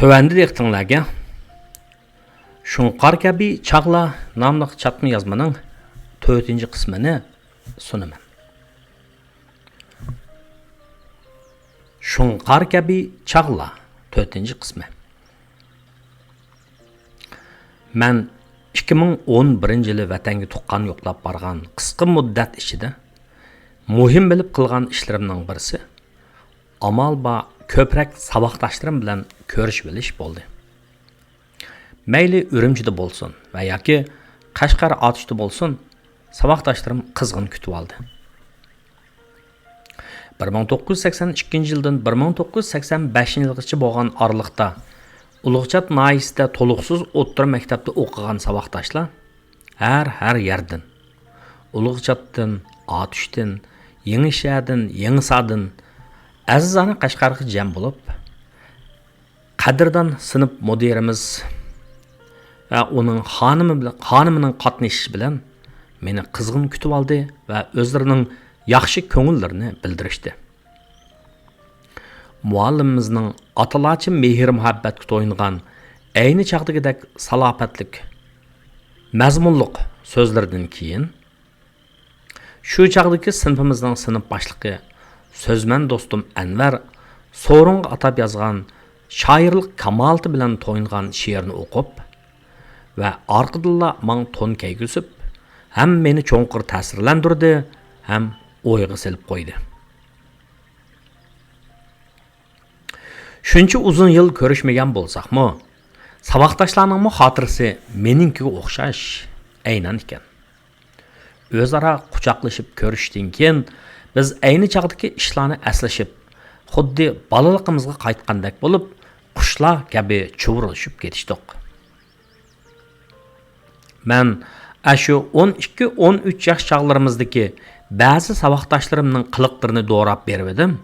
Tövəndi diqqətinizə Şunqar kabi çağla namlıq çatma yazmanın 4-cü qismini sunaman. Şunqar kabi çağla 4-cü qismi. Mən 2011 yılı vətəngi tuqqan yoqlab barğan qısqa müddət içində muhim bilib qılğan işlərimdən birisi amal ba köprək sabaqdaşlarım bilan görüşüp biliş boldu. Məyli Ürümçide bolsun və ya ki Qashqar Atışda bolsun, sabaqdaşlarım qızğın kütüb aldı. 1982 yıldan 1985 yılgacha bolğan aralıqda Uluqçat nayisdə toluqsuz o'ttir məktəbdə oxuyan sabaqdaşlar hər yerdən Uluqçatdan, Atışdan, Yenişəhərdən, Yenisadan əzizanə Qashqarğa cəm olub Qadirdan sınıf müdirimiz və onun xanımının qatnashishi bilan meni qizg'in kutib oldi və özlərinin yaxshi ko'ngillarini bildirishdi. Muallimimizning atalarcha mehr muhabbatga to'yingan ayni chaqdagidek salofatlik, mazmunliq so'zlardan keyin shu chaqdagi sinfimizning sinf boshlig'i so'zman do'stim Anvar so'ringa atab yozgan shoirlik kamolati bilan to'yingan she'rni o'qib və arqıdilla man ton kəygüsüb, həm meni çoğunqır təsirləndirdi, həm oyğı silib qoydu. Şuncha uzun yıl görüşməyən bolsaqmı, sabaqdaşlarının xatırısı meninkiga o'xshash aynan ekan. O'zaro quchoqlashib ko'rishdan keyin biz ayni chaqdagi ishlarni aslashib, xuddi bolaligimizga qaytgandek bo'lib, qushlar kabi chuvrulishib ketishdik. Mən aşu 12-13 yaş çağlarımızdaki bazı sabaqdaşlarımның qılıqlarını doğrab berib edim.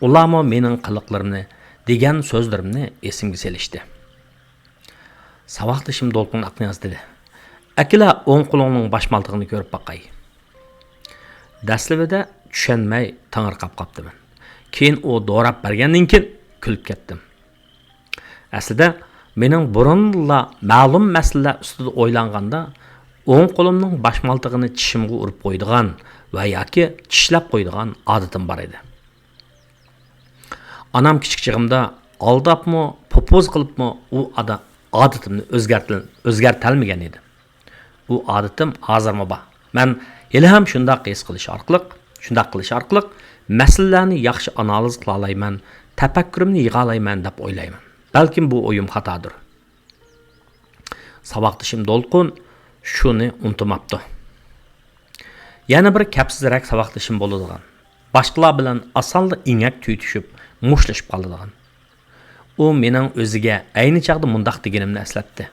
Ularmı mening qılıqlarımni degan so'zlarimni esimga selishdi. Sabaqdaşım Dolqun Aqniyaz dedi. Akila o'ng qo'lingning boshmaltig'ini ko'rib baqay. Daslibida tushunmay tangirqab qaptiman. Keyin o doğrab bergandan keyin kulib ketdim. Aslida mening burunla ma'lum masala ustida o'ylanganda o'ng qo'limning boshmaltig'ini tishimga urib qo'ydigan va yoki tishlab qo'ydigan odatim bor edi. Anam kichikchig'imda aldabmi, popoz qilibmi u odatimni o'zgartalmagan edi. Bu odatim hozirmi bor. Men hali ham shunday qilish orqali masalalarni yaxshi analiz qila olayman, tafakkurimni yig'a olayman deb o'ylayman. Belki bu oyum hatadır. Sabaqdaşım Dolqun şunu unutmaptı. Yana bir kapsizrak sabaqdaşım bo'ladigan. Boshqalar bilan asonda ingak tuytishib, mushtlashib qoladigan. U mening o'ziga ayni chaqda mundaq deganimni eslatdi.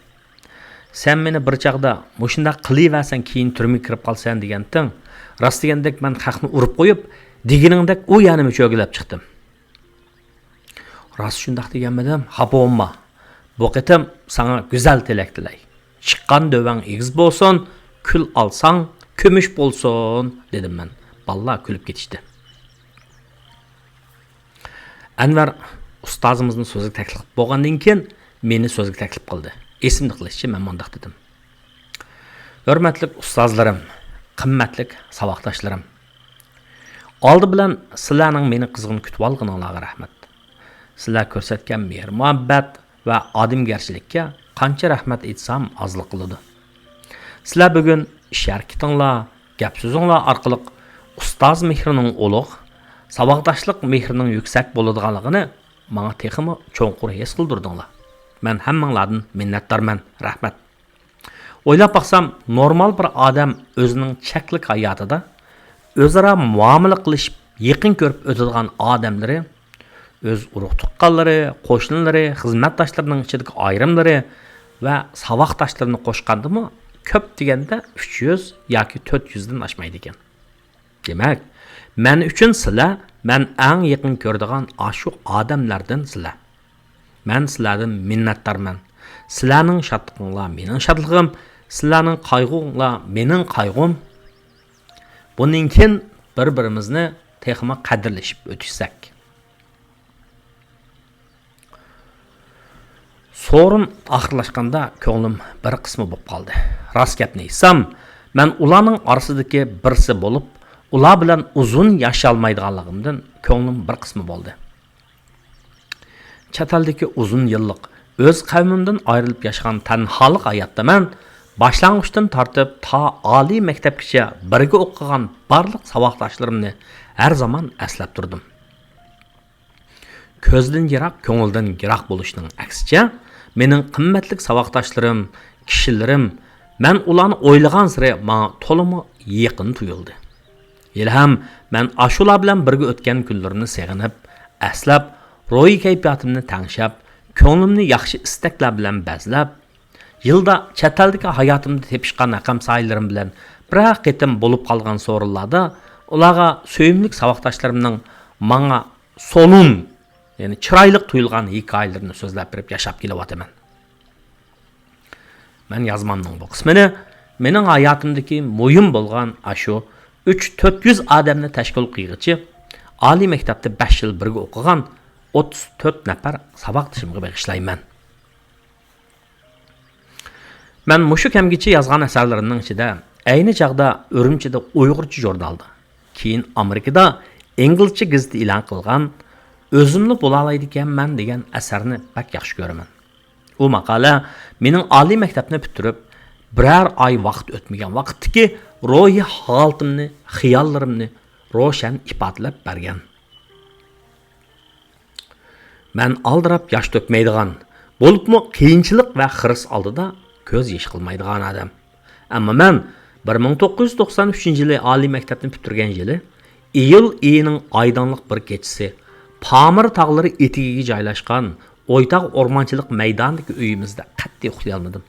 Sen meni bir chaqda mushunda qilaversan keyin turmaga kirib qolsan deganding. Rost degandek men haqni urib qo'yib, deganingdek u yanimga cho'gilab chiqdim. Rast şundaq deganmidim, xafa olma. Bu qitim sana güzel tilak tilay. Chiqqan dövang egiz bo'lsin, kul alsang kumush bo'lsin, dedim men. Ballar kulib ketishdi. Anvar ustozimizni so'zga taklif bo'lgandan keyin meni so'zga taklif qildi. Esimni qilishchi men mundaq dedim. Hurmatli ustozlarim, qimmatli saboqdoshlarim. Oldi bilan sizlarning meni qizg'in kutib olganingizga rahmat. Sizlar ko'rsatgan mehr, muhabbat va odamgarchilikka qancha rahmat etsam ozlik qiladi. Sizlar bugun ish harakatinglar, gap so'zinglar orqali ustoz mehrining ulug', saboqdoshlik mehrining yuksak bo'ladiganligini menga texmi cho'nqur his qildirdinglar. Men hammanglardan minnatdorman, rahmat. O'ylab baqsam, normal bir odam o'zining cheklik hayotida o'zaro muomala qilishib, yaqin ko'rib o'tadigan odamlari öz urug' tuqqanlari, qo'shnilari, xizmatdoshlarining ichidagi ayrimlari va saboqdoshlarini qo'shgandimi, ko'p deganda 300 yoki 400 dan oshmaydi ekan. Demak, men uchun sizlar men eng yaqin ko'radigan shu odamlardan sizlar. Men sizlardan minnatdorman. Sizlarning shodliginglar mening shodligim, sizlarning qayg'unglar mening qayg'um. Bundan keyin bir-birimizni texma qadrlashib o'tishsak. So'rin oxirlashganda ko'nglim bir qismi bo'lib qoldi. Rost gapni aytsam, men ularning orasidagi birisi bo'lib, ular bilan uzun yasholmaydiganligimdan ko'nglim bir qismi bo'ldi. Chet eldagi uzun yillik o'z qavmimdan ayrilib yashagan tanholik hayotda men boshlang'ishdan tortib ta oliy maktabgacha birga o'qigan barliq saboqdoshlarimni har zaman eslab turdim. Ko'zdan yiroq, ko'ngildan yiroq bo'lishning aksicha, mening qimmatli saboqdoshlarim, kishilarim, men ularni o'ylagan sari menga to'liq yaqin tuyuldi. Ilham, men ashular bilan birga o'tgan kunlarimni seg'inib, aslab, ro'yi kayfiyatimni tangshab, ko'nglimni yaxshi istaklar bilan bazlab, yilda chet eldagi hayotimda tepishgan aqam saylarim bilan bir qitim bo'lib qolgan so'rinlarda ularga so'yimlik saboqdoshlarimning menga solun, ya'ni chiroyli tuyulgan hikoyalarini so'zlab berib yashab kelyapman. Men yozmamning bu qismini mening hayotimdagi muhim bo'lgan ashu 3-400 odamni tashkil qilg'ichi oliy maktabda 5 yil birga o'qigan 34 nafar saboqdoshimga bag'ishlayman. Men mushu kamgacha yozgan asarlarimning ichida ayni chaqda Urumchida Uyg'urcha jurnalda, keyin Amerikada inglizcha gazeta e'lon qilgan o'zimni bo'la oladiganman degan asarni bak yaxshi ko'raman. U maqola mening oliy maktabni bitirib biror oy vaqt o'tmagan vaqtdagi ro'yi holatimni, xiyollarimni ro'shan ifodalab bergan. Men aldirab yosh to'kmaydigan, bo'libmi qiyinchilik va xiris oldida ko'z yesh qilmaydigan odam. Ammo men 1993-yili oliy maktabni bitirgan yili iyul oyining oydinlik bir kechasi Pamir tog'lari etigiga joylashgan O'ytaq o'rmonchilik maydonidagi uyimizda qat'iy uxlay olmadim.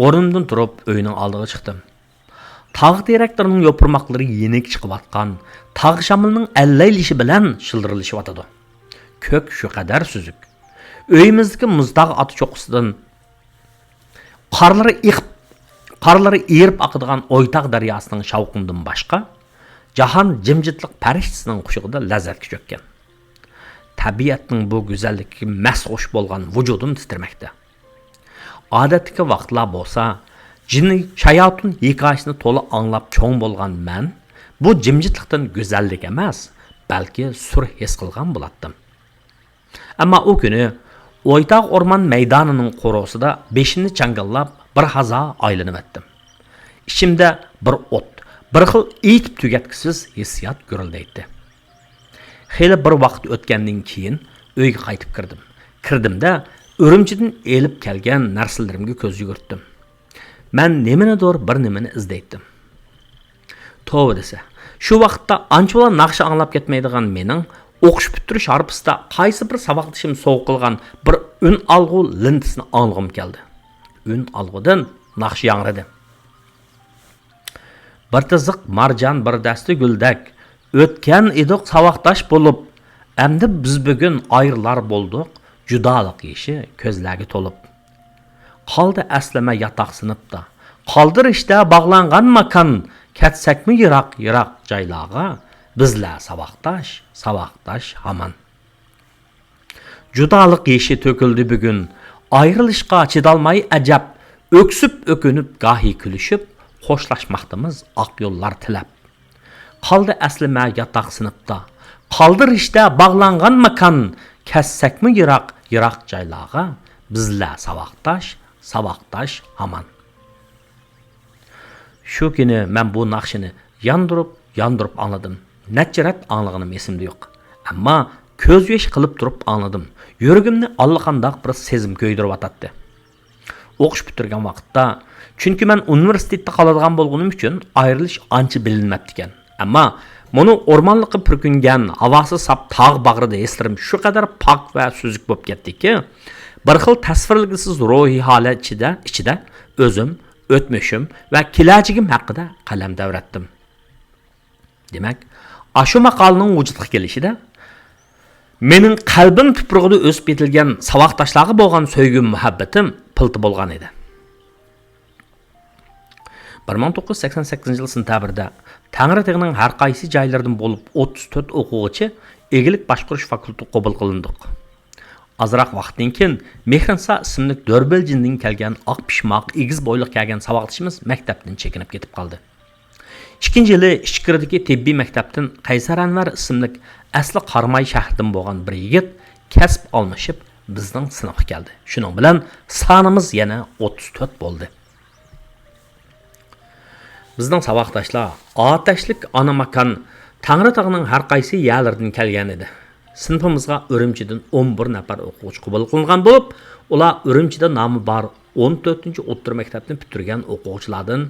O'rnimdan turib uyning oldiga chiqdim. Tog' teraklarning yo'pirmoqlari yenik chiqib atgan, tog' shamilining allaylishi bilan shildirilishib atadi. Ko'k shu qadar suzuk. Uyimizdagi muzdaq ot cho'qqisidan qarlari erib oqadigan O'ytaq daryosining shavqinidan boshqa jahon jimjitlik parishchisining qushig'ida lazzatga cho'kkan. Tabiatning bu go'zalligiga mas'ush bo'lgan vujudim titirmoqda. Odatdagi vaqtlar bo'lsa, jinni shayotun hikoyasini to'liq anglab cho'ng bo'lgan men bu jimjitlikdan go'zallik emas, balki sur his qilgan bo'lardim. Ammo u kuni O'ytaq o'rmon maydonining qo'rosida beshimni changallab bir hazo aylanib etdim. Ichimda bir o't, bir xil etib tugatkisiz hissiyot ko'rildaydi. Xeyli bir vaqt o'tgandan keyin uyga qaytib kirdim. Kirdimda Urumchidan elib kelgan narsalarimga ko'z yugurtdim. Men nimanidir bir nimani izlaydim. To'g'ri desa, shu vaqtda anchalar naqsha anglab ketmaydigan mening o'qish bitirish harpisida qaysi bir saboqdishim so'q qilgan bir un alg'u lintisini anglag'im keldi. Un alg'udan naqsh yangradi. Bir tiziq marjon, bir dasti guldak o'tgan edik saboqdosh bo'lib, endi biz bugun ayrılar bo'ldik, judolik ishi ko'zlarga to'lib. Qoldi aslama yatoq sinibda, qoldirishda bog'langan makon, katsakmi yiroq joylarga, bizlar saboqdosh hamon. Judolik ishi to'kildi bugun, ayrılışqa chidolmay ajab, o'ksib o'kinib gahi kulishib, xo'shlashmoqdamiz oq yo'llar tilab. Qoldi aslima yatoq sinibda, qoldirishda bog'langan makon, katsakmi yiroq joylarga, bizlar saboqdosh hamon. Shu kuni men bu naqshini yondirib anladim. Neçeret anlığım esimde yo'q. Ammo ko'z yosh qilib turib anladim. Yuragimni allaqandoq bir sezim ko'ydirib atadi. O'qish bitirgan vaqtda, chunki men universitetda qoladigan bo'lganim uchun ayrilish ancha bilinmabdi ekan. Ammo buni o'rmonliqqa purkingan, havosi sap tog' bag'rida eslarim shu qadar pok va suzuk bo'lib ketdiki, bir xil tasvirligisiz ruhiy holat ichida o'zim, o'tmishim va kelajagim haqida qalam davratdim. Demak, ashu maqolaning vujudga kelishida mening qalbim tuprog'ida o'sib yetilgan saboqdoshlarga bo'lgan so'ygi muhabbatim pilti bo'lgan edi. 1988-yil sentabrda Tangriteg'ning har qaysi joylaridan bo'lib 34 o'quvchi egilik boshqarish fakultetiga qabul qilindik. azroq vaqtdan keyin Mehrinsa ismli Dörbeljindan kelgan oq pishmoq, egiz bo'yliq kelgan saboqchimiz maktabdan chekinib ketib qoldi. Ikkinchi yili Ishkirdagi tibbiy maktabdan Qaysar Anvar ismli asli Qarmay shahridan bo'lgan bir yigit kasb almashib bizning sinfga keldi. Shuning bilan sonimiz yana 34 bo'ldi. Bizning saboqdoshlar otashlik ana makan Tangritog'ning har qaysi yerlaridan kelgan edi. Sinfimizga Urumchidan 11 nafar o'quvchi qabul qilingan bo'lib, ular Urumchida nomi bor 14-o'rta maktabni bitirgan o'quvchilardan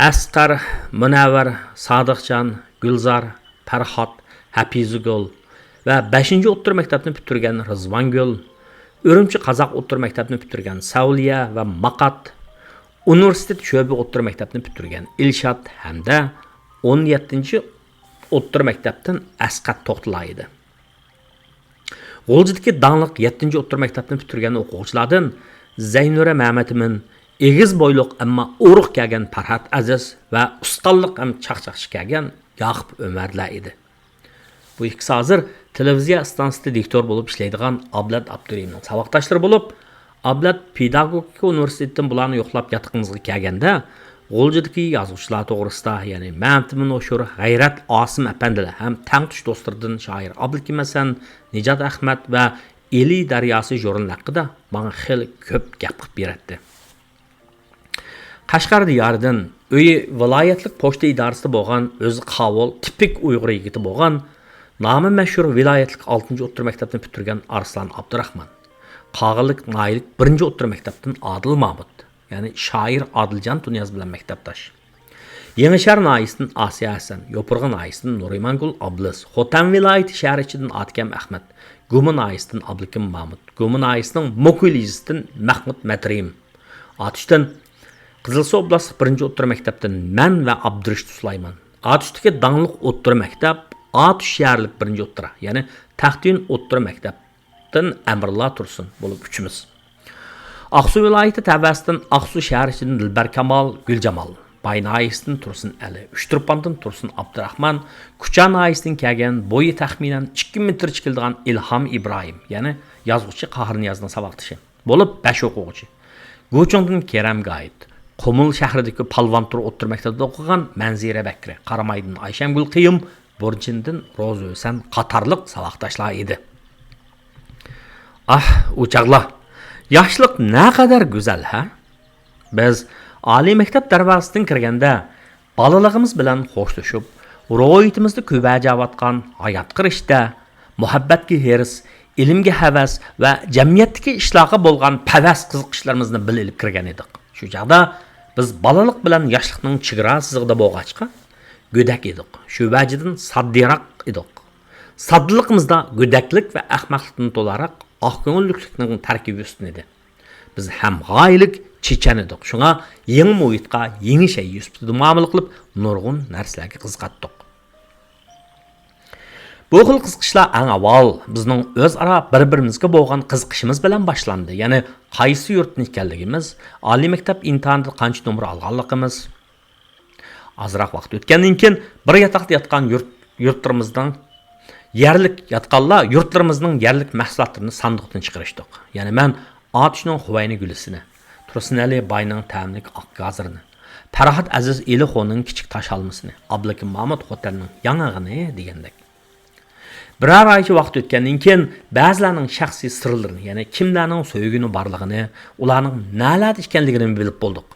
Asqar, Munavvar, Sodiqjon, Gulzar, Farhod, Hafizugul va 5-o'rta maktabni bitirgan Rizvongul, Urumchi Qozoq o'rta maktabni bitirgan Savliya va Maqat, universitet sho'ba o'rta maktabni bitirgan Ilshod hamda 17-o'rta maktabdan Asqat To'xtila edi. G'o'ljidagi danliq 7-o'rta maktabni bitirgan o'quvchilardan Zaynura Ma'matimin, egiz bo'yliq ammo urug' kelgan Farhod Aziz va ustonliq ham chaqchaqchi kelgan Yoqub Umarlar edi. Bu ikkisi hozir televiziya stansiyasida diktor bo'lib ishlaydigan Ablat Abdurayimning saboqdoshlari bo'lib, Ablat pedagogika universitetidan bularni yo'qlab yatqimizga kelganda, G'o'ljidagi yozuvchilar to'g'risida, ya'ni Ma'matimin O'shur, G'ayrat Osim apandilar ham tangtush do'stlardan shoir Abdukim Hasan, Nijat Ahmad va Eli daryosi jurnal haqida menga xil ko'p gap qilib beradi. Qashqar diyoridan uyi viloyatlik pochta idorasida bo'lgan o'zi qavul tipik Uyg'ur yigiti bo'lgan nomi mashhur viloyatlik 6-o'rta maktabni bitirgan Arslan Abdurahmon, Qog'illik Noillik 1-o'rta maktabdan Adil Mahmud, ya'ni shoir Adiljon Tunyaz bilan maktabdosh. Yengishar noyisidan Asiya Hasan, Yopurg'a noyisidan Nurimangul Ablis, Xotan viloyati shahrichidan Atkam Ahmad, Gumi noyisidan Abdukim Mahmud, Gumi noyisidan Mokulizidan Mahmud Matrim, Atishdan Qizilsuv oblastlik 1-o'rta maktabdan men va Abdurishid Sulaymon, Atishga danliq o'rta maktab, Atish shaharlik 1-o'rta, ya'ni Taxtin o'rta maktabdan Amrullo Tursun bo'lib uchimiz. Aqsu viloyati tabasidan Aqsu shahrichidan Dilbar Kamol, Guljamal, Baynoyisdan Tursun Ali, Uchturpandan Tursun Abdurahmon, Kucha noyisidan kelgan bo'yi taxminan 2 metr chiqildigan Ilhom Ibrohim, ya'ni yozuvchi Qahir Niyozning saboqdoshi bo'lib 5 o'quvchi. Go'chondan Keram G'oyib, Qumul shahridagi Palvontur o'rta maktabida o'qigan Manzira Bakri, Qaramaydan Ayshamgul Qiyim, Burjindan Ro'za Husan qatorliq saboqdoshlar edi. U chaqlar. Yoshlik naqadar go'zal, ha? Biz oliy maktab darvozasidan kirganda bolaligimiz bilan xo'shlashib, ro'yitimizda ko'payayotgan hayot qirishda, muhabbatga hirs, ilmga havas va jamiyatdagi ishlarga bo'lgan havas qiziqishlarimizni bilib kirgan edik. Shu chaqda biz bolalik bilan yoshlikning chegara sizig'ida bo'lg'achqa go'dak edik. Shu vajidan saddiroq edik. Saddiliqimizda go'daklik va ahmoqlikdan to'laroq oqko'ngillikning tarkibi ustun edi. Biz ham g'oyilik chechan edik. Shunga yangi muhitga, yangi shay yusbida muomala qilib, nurg'un narsalarga qiziqatdik. Bu xil qiziqishlar eng avval bizning o'zaro bir-birimizga bo'lgan qiziqishimiz bilan boshlandi. Ya'ni qaysi yurtni ekanligimiz, oliy maktab imtihonida qancha nomer olganligimiz. Azroq vaqt o'tgandan keyin bir yotoqda yotgan yurtlarimizdan yerlik yotqanlar yurtlarimizning yerlik mahsulotlarini sandiqdan chiqarishdik. Ya'ni men Atishning Xuvayni gulisini, Tursunali Bayning ta'mlik oq gazirini, Farhod Aziz Elixonning kichik tosh olmasini, Abdukim Mahmud Xotanning yang'ig'ini degandek. Birar oycha vaqt o'tgandan keyin ba'zilarning shaxsiy sirlarini, ya'ni kimlarning so'ygini borligini, ularning nalarda ekanligini bilib bo'ldik.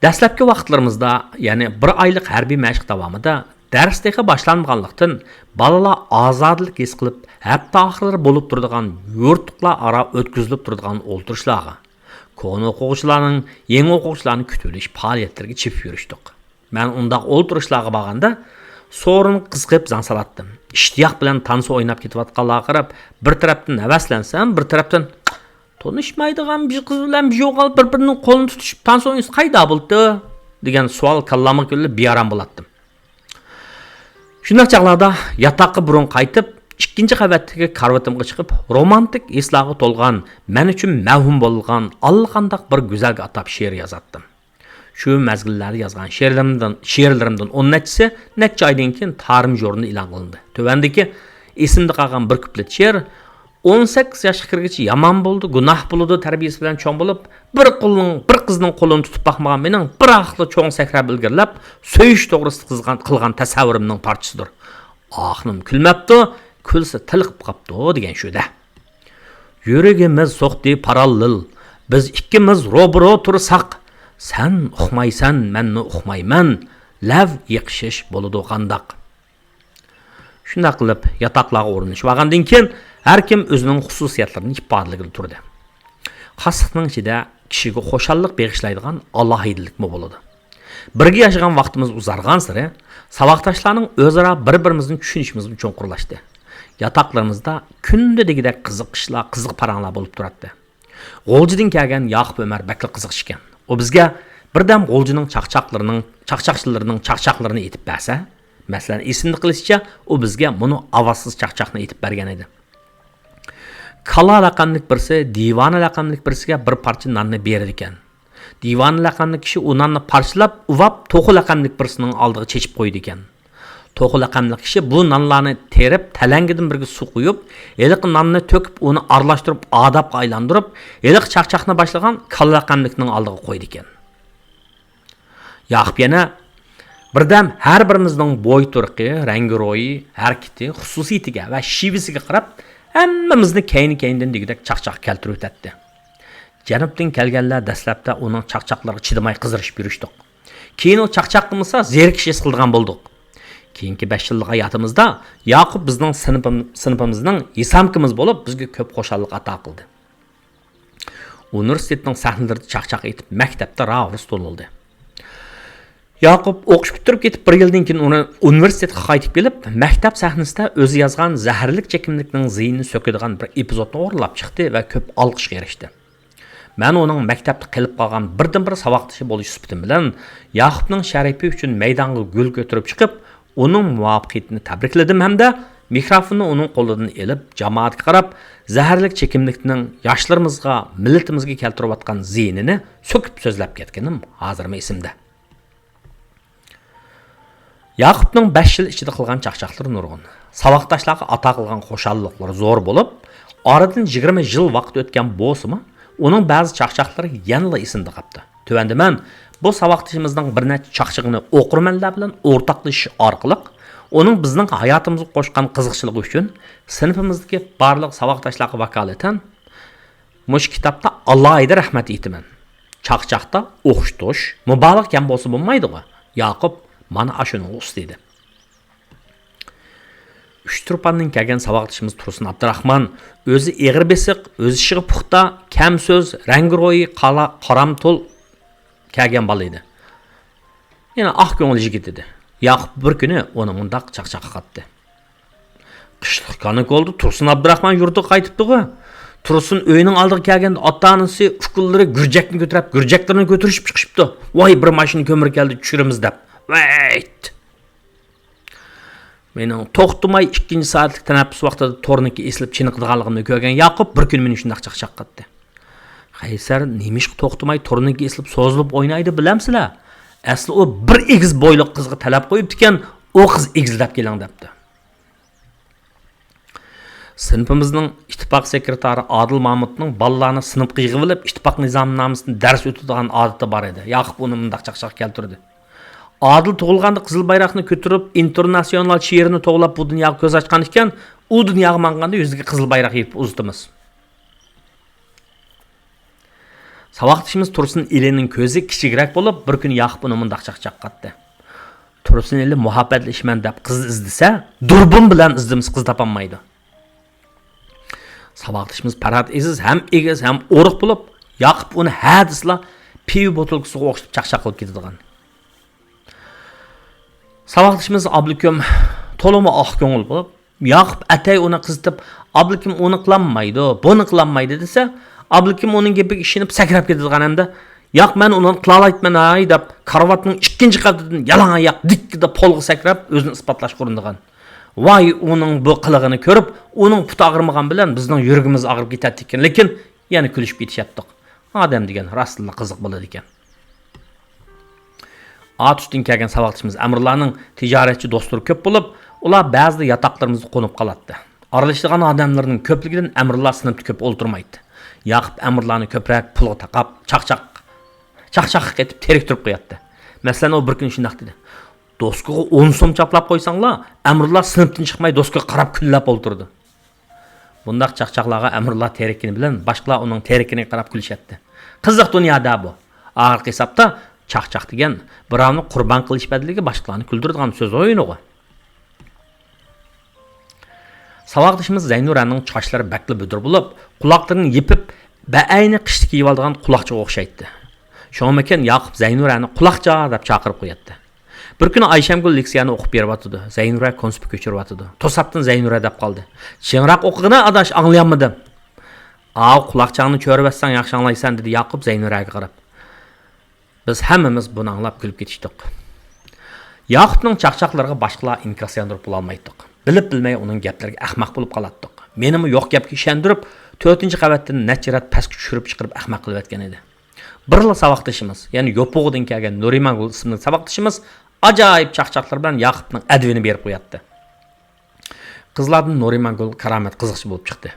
Dastlabki vaqtlarimizda, ya'ni 1 oylik harbiy mashq davomida darsdagi boshlanmaganlikdan bolalar ozodlik his qilib, hafta oxirlari bo'lib turadigan yurtlar aro o'tkazilib turadigan o'ltirishlarga, ko'ni o'quvchilarning, yangi o'quvchilarni kutilish faoliyatlariga chip yurishdik. Men undaq o'ltirishlarga borganda so'rin qiziqib zansalatdim. Ishtiyoq bilan tansi o'ynab ketayotganlarga qarab, bir tarafdan havaslansam, bir tarafdan tanishmaydigan bir qiz bilan bir yo'qol bir-birining qo'lini tutishib tansi o'ynasa qayda bo'ldi degan savol kallamga kelib bearam bo'latdim. Shunday chaqlarda yotoqqa burun qaytib, 2-qavatdagi karvatimga chiqib, romantik hislarga to'lgan, men uchun mavhum bo'lgan allaqandoq bir go'zalga atab she'r yozatdim. Shu mazgillarda yozgan she'rlarimdan 10 necha oydan keyin Tarim jurnalida e'lon qilindi. Tövandagi esimde qolgan bir kuplet she'r 18 yoshga kirgach yomon bo'ldi, gunoh bo'ldi, tarbiyasi bilan cho'ng bo'lib, bir qizning qo'lini tutib boqmagan mening bir aqli cho'ng sakrab ilgirlab, so'yish to'g'risida qilgan tasavvurimning parchasidir. Ahnim kulmabdi, kulsa tilqib qopdi degan shuda. Yuragimiz so'qdi parallel, biz ikkimiz ro'baro tursak, sen uxmaysan, men uxmayman, lav yiqishish bo'ladi qandaq. Shunda qilib yataqlarga o'rinlashib olgandan keyin har kim o'zining xususiyatlarini ifodalagili turdi. Qasliqning ichida kishiga xo'shallik bag'ishlaydigan alohidlikmi bo'ladi. Birga yashagan vaqtimiz uzargan sari saboqdoshlarning o'zaro bir-birimizni tushunishimiz cho'nqurlashdi. Yataqlarimizda kundadagidek qiziqishlar, qiziq paranglar bo'lib turadi. G'oljidan kelgan Yoqub Umar bakli qiziqish ekan. O bizga birdam G'oljining chaqchaqchilarining chaqchaqlarini aytib bersa, masalan, esimni qilishicha, o bizga buni ovozsiz chaqchaqni aytib bergan edi. Kala laqamlik birisi, divona laqamlik birisiga bir parcha nonni berar ekan. Divona laqamlik kishi u nonni parchalab, uvab, to'qi laqamlik birisining oldiga chechib qo'ydi ekan. To'qi laqamlik kishi bu nonlarni terib, talangidan birga suv quyib, eliq nonni to'kib, uni aralashtirib, odobga aylantirib, eliq chaqchaqni boshlagan kala laqamlikning oldiga qo'ydi ekan. Yoqub yana birdam har birimizning bo'y turqi, rangi ro'yi, harakati, xususiyatiga va shivisiga qarab hammamizni keyin-keyindan degidek chaqchaq keltirib o'tadi. Janubdan kelganlar dastlabda uning chaqchaqlariga chidamay qizirish yurishdik. Keyin o chaqchaqimizga zerikish his qilgan bo'ldik. Keyingi 5 yillik hayotimizda Yoqub bizning sinfimizning yisamkimiz bo'lib, bizga ko'p xo'shallik ato qildi. Universitetning sahnalarida chaqchaq etib, maktabda ravus to'lildi. Yoqub o'qish bitirib ketib, 1 yildan keyin uni universitetga qaytib kelib, maktab sahnasida o'zi yozgan zaharlik chekimlikning ziynini so'kadigan bir epizodni o'rlab chiqdi va ko'p olqishga erishdi. Men uning maktabda qilib qolgan birdan-bir saboqdoshi bo'lish sifatim bilan Yoqubning sharafi uchun maydonga gul ko'tarib chiqib, uning muvaffaqiyatini tabrikladim hamda mikrofonni uning qo'lidan elib, jamoatga qarab, zaharlik chekimlikning yoshlarimizga, millatimizga keltirayotgan ziynini so'kib so'zlab ketganim hozirma esimda. Yoqubning 5 yil ichida qilgan chaqchaqlari nurg'un. Saboqdoshlarga ato qilgan xo'shalliqlari zo'r bo'lib, oradan 20 yil vaqt o'tgan bo'lsa-mi, uning ba'zi chaqchaqlari yanada esimda qoldi. Tuvanda men bu saboqdoshimizning bir necha chaqchig'ini o'qirmanlar bilan o'rtoqlashish orqali uning bizning hayotimizga qo'shgan qiziqchiligi uchun sinfimizdagi barliq saboqdoshlarga vakolatan mush kitobda alohida rahmat aytaman. Chaqchaqda o'qitish mubolag ham bo'lsa bo'lmaydi-ku. Yoqub mana ashuni ustidi. Uchturpandan kelgan saboqdoshimiz Tursun Abdurahmon o'zi eg'ir besiq, o'zi shig'i puxta, kam so'z, rangi ro'yi qaramtul kelgan bola edi. Yana oq ko'ngil yigit edi. Yoqub bir kuni uni mundaq chaqchaqa qatdi. Qishliq kanikolda Tursun Abdurahmon yurtiga qaytibdi-ku. Tursun uyning oldiga kelganda ota-onasi uqullari gurjakni ko'tarib, gurjaklarini ko'tarishib chiqishibdi. Voy, bir mashina ko'mir keldi, tushiramiz deb. Wait. Mening to'xtamay 2 soatlik tanaffus vaqtida torniki eslib chiniqdiganligimni ko'rgan Yoqub bir kun meni shundaq chaqchaq qatdi. Qaysar nemish to'xtamay torniki eslib so'zlib o'ynaydi bilamsizlar? Asli u bir egiz bo'yliq qizga talab qo'yibdi ekan, o qiz egizlab keling debdi. Sinfimizning ittifoq sekretari Adil Mahmudning bolalarni sinfga yig'ib olib, ittifoq nizomnomasini dars o'tadigan odati bor edi. Yoqub uni mundaq chaqchaq keltirdi. Adil tug'ilganda qizil bayroqni ko'tarib, internasional she'rini to'g'lab bu dunyoga ko'z ochgan ekan, u dunyoga manganda yuziga qizil bayroq yeb uzatamiz. Saboqdoshimiz Tursun elining ko'zi kichikroq bo'lib, bir kun Yoqub uni mundaq chaqchaq qatdi. Tursun eli muhabbatlashman deb qiz izdisa, durbun bilan izdimiz qiz topolmaydi. Saboqdoshimiz Farhod Aziz ham egiz ham o'riq bo'lib, Yoqub uni hadisla piv botolkasiga o'xshatib chaqchaq qilib ketadigan. Saboqdoshimiz Abdukim to'limi oq ko'ngil bo'lib, Yoqub atay uni qizitib, Abdukim uni qilmaydi, buni qilmaydi desa, Abdukim uning gapiga ishinib sakrab ketadigan hamda, "Yo'q, men uni qila olmayman" deb karavotning 2-qatidan yalang oyoq dikkida polga sakrab o'zini isbotlash urindigan. Voy, uning bu qilig'ini ko'rib, uning puti og'rimagan bilan bizning yuragimiz og'rib ketadi ekan, lekin yana kulishib ketishyapti. Odam degan rostla qiziq bo'ladi ekan. Atuşdan kelgan saboqdoshimiz Amrlarning tijoratchi do'stlari ko'p bo'lib, ular ba'zida yotoqlarimizda qo'nib qoladi. Aralashgan odamlarning ko'pligidan Amrullah sinfda ko'p o'ltirmaydi. Yaqub Amrullarni ko'proq pulga taqab, chaqchaq etib terik turib qo'yadi. Masalan, o bir kun shunday dedi. Do'stga 10 so'm chaplab qo'ysanglar, Amrullah sinfdan chiqmay do'stga qarab kullab o'ltirdi. Bundaq chaqchaqlarga Amrullah terikini bilan boshqalar uning terikini qarab kulishadi. Qiziq dunyoda bu. Oxirgi hisobda chaqchaq degan birovni qurbon qilish badaliga boshqalarni kuldiradigan so'z o'yini. Savaqdishimiz Zaynuraning qoshlari bakli budur bo'lib, quloqlarini yepib, ba'ayni qishda kiyib olgan quloqchaga o'xshaydi. Shunga ekan Yaqub Zaynurani quloqcha deb chaqirib qo'yadi. Bir kuni Ayshamgul leksiyani o'qib beryapti. Zaynura konspikt ko'chiryapti. To'satdan Zaynura deb qoldi. "Chinroq o'qig'ina adash anglayolmadim." "Aa, quloqchangni ko'ribsan, yaxshi anglaysan" dedi Yaqub Zaynuraga qarab. Biz hammamiz buni anglab kulib ketishdik. Yaqubning chaqchaqlariga boshqalar inkasyandirib bo'lolmaydik. Bilib bilmay uning gaplariga ahmoq bo'lib qolatdik. Menimi yo'q gapga ishontirib, 4-qavatdan nachirat pastga tushirib chiqarib ahmoq qilib etgan edi. Birla savaqdishimiz, ya'ni Yo'pog'idan kelgan Nurimangul ismli savaqdishimiz ajoyib chaqchaqlar bilan Yaqubning advini berib qo'yapti. Qizlardan Nurimangul karomat qiziqchi bo'lib chiqdi.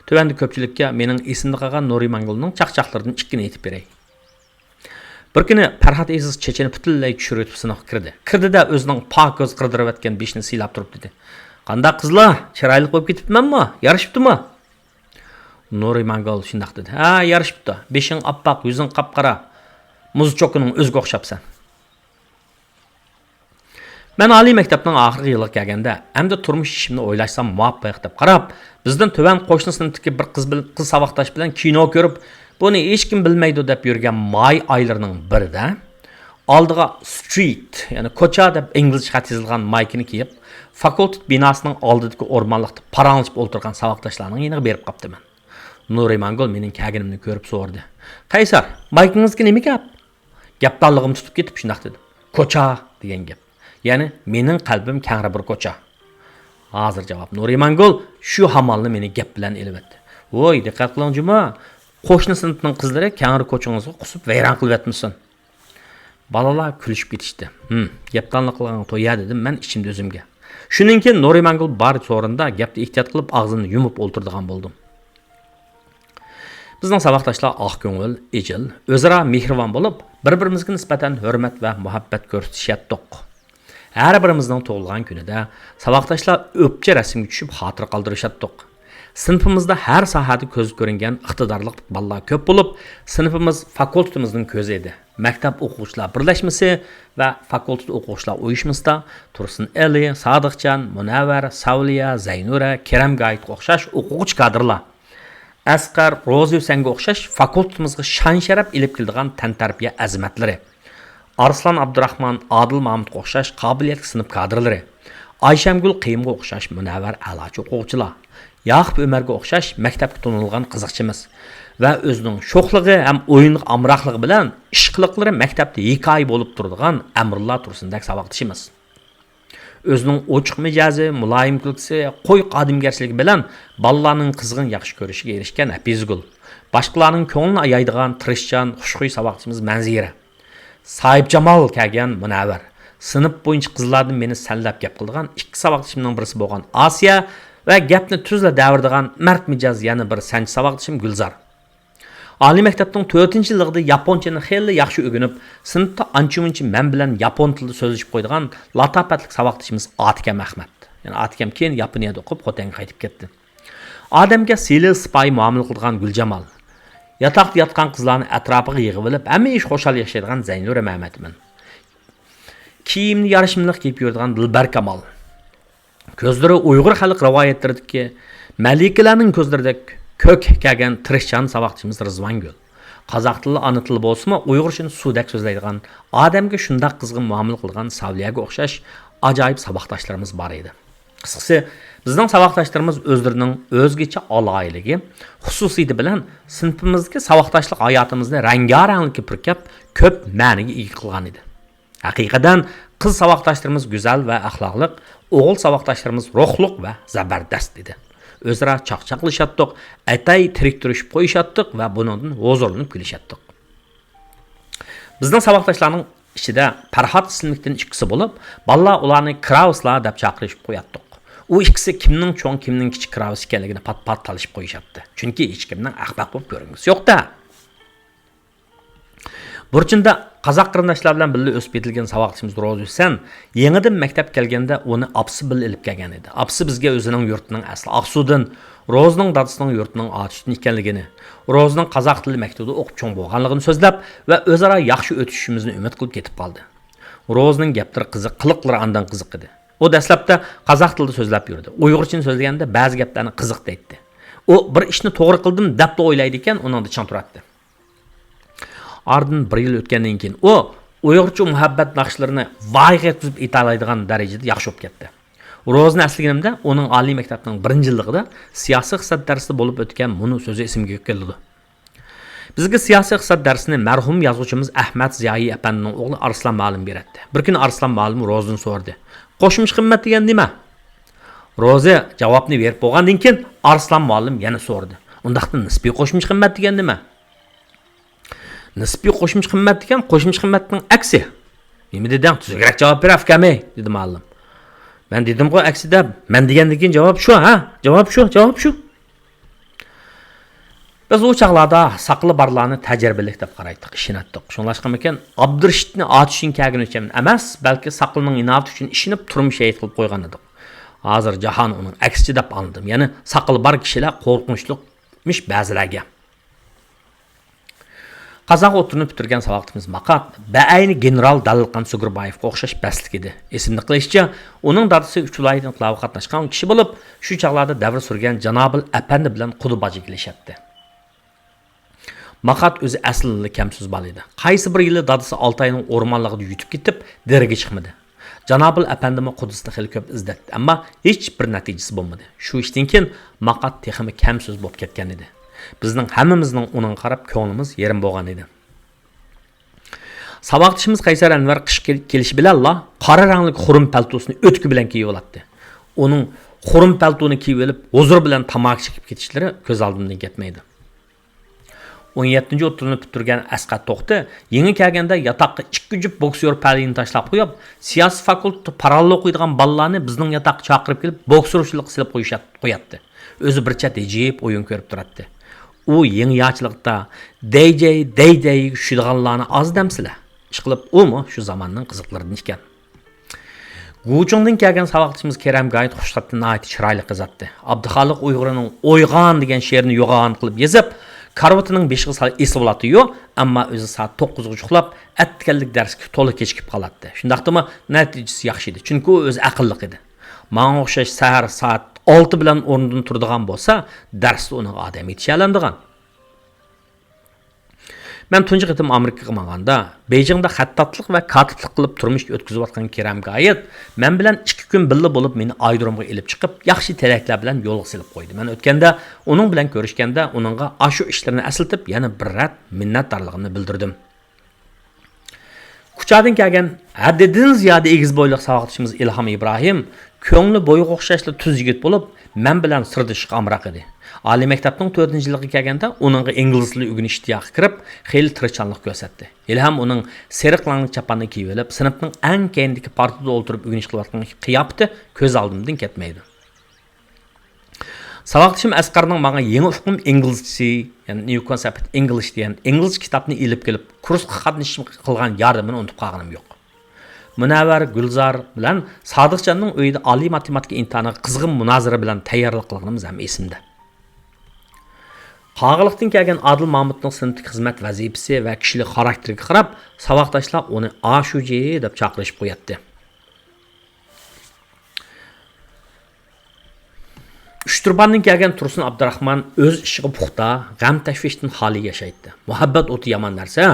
Tövəndə ko'pchilikka mening esimda qolgan Nurimangulning chaqchaqlaridan ikkini aytib beray. Bir kuni Farhat Aziz checheni butunlay tushirib o'tib sinab kirdi. Kirdida o'zining pok ko'z qirdirib atgan beshini silab turib dedi. "Qanday qizlar, chiroyli qo'yib ketibmanmi? Yarashibdimi?" Nurimangul shunday dedi. "Ha, yarashibdi. Beshing oppoq, yuzing qap-qara. Muz cho'kining o'ziga o'xshabsan." Men oliy maktabning oxirgi yiliga kelganda, hamda turmush ishimni o'ylashsam muvaffaq deb qarab, bizdan to'van qo'shni sinfdagi bir qiz savoqdosh bilan kino ko'rib, buni hech kim bilmaydi deb yurgan may oylarining birida oldiga street, ya'ni ko'cha deb inglizcha yozilgan maykini kiyib, fakultet binosining oldidagi o'rmonlikda paranglashib o'tirgan savoqdoshlarning yeniga berib qoptiman. Nurimangul mening kelganimni ko'rib so'rdi. "Qaysar, maykingizga nima gap?" Gapdanligim tutib ketib shunday dedim. "Ko'cha" degan gap. Ya'ni mening qalbim kangri bir ko'cha. Hozir javob Nurimangul shu hamalni meni gap bilan elibdi. "Voy, diqqat qiling juma. Qo'shni sinfning qizlari kangri ko'changizga qusib vayron qilib yatmisan." Balalar kulishib ketishdi. Gapdanlik qilgan to'ya dedim men ichimda o'zimga. Shundan keyin Nurimangul bar so'rinda gapni ehtiyot qilib og'zini yumib o'ltirdigan bo'ldim. Bizning saboqdoshlar oq ko'ngil, ejil, o'zaro mehribon bo'lib, bir-birimizga nisbatan hurmat va muhabbat ko'rsatishyaptiq. Her birimizning tug'ilgan kunida saboqdoshlar o'pcha rasmga tushib xotir qoldirishadiq. Sinfimizda har sohada ko'z ko'ringan iqtidorli bolalar ko'p bo'lib, sinfimiz fakultetimizning ko'zi edi. Maktab o'quvchilar birlashmasi va fakultet o'quvchilar uyushmasida Tursun Ali, Sodiqjon, Munavvar, Savliya, Zaynura, Keramgaytga o'xshash o'quvchi kadrlar. Asqar, Ro'zi Husanga o'xshash fakultetimizga shon sharaf ilib keladigan tantarbiya azmatlari. Arslan Abdurahman, Adil Mahmudga o'xshash qobiliyatli sinf kadrlari. Ayshamgul Qiyimga o'xshash munavvar a'lochi o'quvchilar. Yaqub Umarga o'xshash maktabga to'nilgan qiziqchimiz va o'zining sho'xligi ham o'yinlik amroqligi bilan ishqiliqlari maktabda hikoya bo'lib turadigan Amrullah Tursundak saboqdishimiz. O'zining ochiq mijozi, muloyim kulgisi, qo'y qadimgarchiligi bilan bolalarning qizg'in yaxshi ko'rishiga erishgan Apizgul. Boshqalarning ko'nglini ayaydigan tirishchan, xushxuy saboqchimiz Manzira. Sahib Jamol kelgan Munavvar. Sinf bo'yicha qizlardan meni sallab gap qildigan ikki saboqdishimning birisi bo'lgan Asiya va gapni tuzla davrdigan mard mijoz yana bir sanchi saboqdishim Gulzar. Oliy maktabning 4-yilligida yaponchani xeyli yaxshi o'rganib, sinfda ancha-muncha men bilan yapon tilida so'zlashib qo'ydigan latofatli saboqdishimiz Atikam Ahmad. Ya'ni Atikam keyin Yaponiyada o'qib, Xotanga qaytib ketdi. Odamga siyli sipoy muomala qilgan Guljamol. Yataqda yotgan qizlarni atrofiga yig'ib olib, hamma ish xo'shal yashaydigan Zaynura Mamatman. Kiyimni yarashimliq kiyib yuradigan Dilbar Kamol. Ko'zlari Uyg'ur xalq rivoyatlaridagi malikalarning ko'zlaridek ko'k kelgan tirishchan saboqchimiz Rizvangul. Qozoq tili ona tili bo'lsa-mu, Uyg'urchani suvdak so'zlaydigan, odamga shunday qizg'in muomala qilgan Savliyaga o'xshash ajoyib saboqdoshlarimiz bor edi. Qisqasi, bizning saboqdoshlarimiz o'zlarining o'zgacha aloyligi, xususiyati bilan sinfimizga saboqdoshlik hayotimizni rangaranglikka purkab, ko'p ma'niga ega qilgan edi. Haqiqatan qiz saboqdoshlarimiz go'zal va axloqli, o'g'il saboqdoshlarimiz ruhliq va zabardast edi. O'zaro chaqchaqlashatdik, atay tirik turishib qo'yishatdik va bundan huzurlanib kulishatdik. Bizning saboqdoshlarning ichida Farhat ismlikdan ikkisi bo'lib, bolalar ularni Krauslar deb chaqirishib qo'yatdik. u ikkisi kimning cho'ng kimning kichik kravs ekanligini pat talishib qo'yishyapti, chunki hech kimning ahmoq bo'lib ko'ringisi yo'q-da. Burchunda qozoq qarindoshlar bilan birga o'sib yetilgan saboqchimiz Ro'z Husan yangidan maktab kelganda uni apsi bilan ilib kelgan edi. Apsi bizga o'zining yurtining asli Aqsudan, Ro'zning dadasining yurtining Atishdan ekanligini, Ro'zning qozoq tili maktabida o'qib cho'ng bo'lganligini so'zlab va o'zaro yaxshi o'tishimizni umid qilib ketib qoldi. Ro'zning gaplari qiziq, qiliqlari andan qiziq edi. O dastlabda qozoq tilida so'zlab yurdi. Uyg'urcha so'zlaganda ba'zi gaplarni qiziq deydi. O bir ishni to'g'ri qildim deb o'ylaydi ekan, uningda chon turadi. Ardın bir yıl o'tgandan keyin o Uyg'urcha muhabbat naqshlarini voyaga yetkazib aytoladigan darajada yaxshi bo'lib ketdi. Ro'zni asliganimda uning oliy maktabining 1-yilligida siyosiy iqtisod darsida bo'lib o'tgan buni so'zi esimga keldi. Bizga siyosiy iqtisod darsini marhum yozuvchimiz Ahmad Ziyoyi apanning o'g'li Arslan Ma'lim beradi. Bir kuni Arslan Ma'lim Ro'zdan so'radi. Qo'shimcha qimmat degan nima? Ro'zi javobni berib bo'lgandan keyin Arslan Ma'lim yana so'radi. Undaqda nisbiy qo'shimcha qimmat degan nima? Nisbiy qo'shimcha qimmat degan qo'shimcha qimmatning aksi. Nima deding? Tuzukroq javob ber afkamay, dedi Ma'lim. Men dedim-ku aksida, men degandan keyin javob shu, ha? Javob shu. Biz o çağlarda saqlı barlarını təcrübəlik deb qaraytdıq, işinətdik. Şunlaşqan ekan, Abdurishidni atish uchun kelgan uchun emas, balki saqlıning inati uchun ishinib turmush hayot qilib qo'ygan edik. Hozir jahon uning aksichi deb anladim. Ya'ni saqlı bar kishilar qo'rqinchliqmish ba'zilarga. Qozoq o'tirini bitirgan saboqimiz Maqat Baayni general Dalilqon Sugurbayevga o'xshash baslik edi. Esimni qilishicha, uning dadasi 3 yil inqilobi qatnashgan kishi bo'lib, shu chaqlarda davr surgan Janobil Apandi bilan qudubaji kelishadi. Maqat o'zi aslida kamsiz bola edi. Qaysi bir yili dadasi Oltayning o'rmonligida yutib ketib, deriga chiqmadi. Janobil Apandimi Qudusni xil ko'p izlatdi, ammo hech bir natijasi bo'lmadi. Shu ishdan keyin Maqat texmi kamsiz bo'lib ketgan edi. Bizning hammamizning uning qarab ko'nglimiz yerim bo'lgan edi. Saboqchimiz Qaysar Anvar qish kelishi bilan qora rangli xurum paltosini o'tki bilan kiyib oladi. Uning xurum paltoni kiyib olib, huzur bilan tamoq chekib ketishlari ko'z oldimdan ketmaydi. 17-o'ttirini bitirgan Asqat To'xti yangi kelganda yotoqqa 2 jup boksyor palini tashlab qo'yib, siyosiy fakultetda parallel o'qiydigan bolalarni bizning yotoqqa chaqirib kelib, boksorchilik qilib qo'yatdi. O'zi bir chat ejib o'yin ko'rib turadi. U yangi yoshlikda DJ tushadiganlarni oz damsizlar. Ishqilib, u shu zamonning qiziqlaridan ekan. Guchungdan kelgan saboqchimiz Kerem Gayet Xushxatni aytib chiroyli qizatdi. Abduxoliq Uyg'urning O'yg'on degan she'rini yo'g'on qilib yozib, karvatining beshiga solib esib oladi-yu, ammo o'zi soat 9 ga uxlab, atkanlik darsga to'la kechikib qoladi. Shundaqdimi, natijasi yaxshi edi, chunki u o'zi aqlli edi. Menga o'xshash sahar soat 6 bilan o'rnidan turadigan bo'lsa, darsda uning odam yetishalandigan. Men tunji qitim Amerikaga manganda, Beijingda xattatlik va katiblik qilib turmush o'tkazayotgan Kerem Gayet men bilan 2 kun birga bo'lib meni Aydromga elib chiqib, yaxshi tilaklar bilan yo'lga silib qo'ydi. Men o'tganda, uning bilan ko'rishganda, uningga ashu ishlarini asıltib, yana bir rat minnatdorligimni bildirdim. Kuchadan kelgan haddidan ziyoda egiz bo'yliq saboqchimiz Ilhom Ibrohim ko'ngli bo'yiga o'xshashli tuz yigit bo'lib, men bilan sirdishga amroq edi. Oliy maktabning 4-yiliga kelganda uningga ingliz tilini o'rganish ishtiyoqi kirib, xeyli tirishchanlik ko'rsatdi. Ilhom uning seriqlanli chapanini kiyib olib, sinfning eng keyindagi partada o'tirib o'rganish qilayotgan qiyofati ko'z oldimdan ketmaydi. Saboqchim Asqarning menga yangi uqum inglizcha, ya'ni New Concept English degan ingliz kitobni ilib kelib, kursga qatnashib qilgan yordamini unutib qolganim yo'q. Munavvar Gulzar bilan Sodiqjonning uyida oliy matematika imtihoniga qizg'in munozara bilan tayyorlik qilganimiz ham esimda. Qog'iliqdan kelgan Adil Mahmudning sinflik xizmat vazifasi va kishilik xarakteriga qarab, saboqdoshlar uni Ashuji deb chaqirishib qo'yadi. Ushturbandan kelgan Tursun Abdurahmon o'z ishiga puxta, g'am tashvishdan xoli yashaydi. Muhabbat o'ti yomon narsa.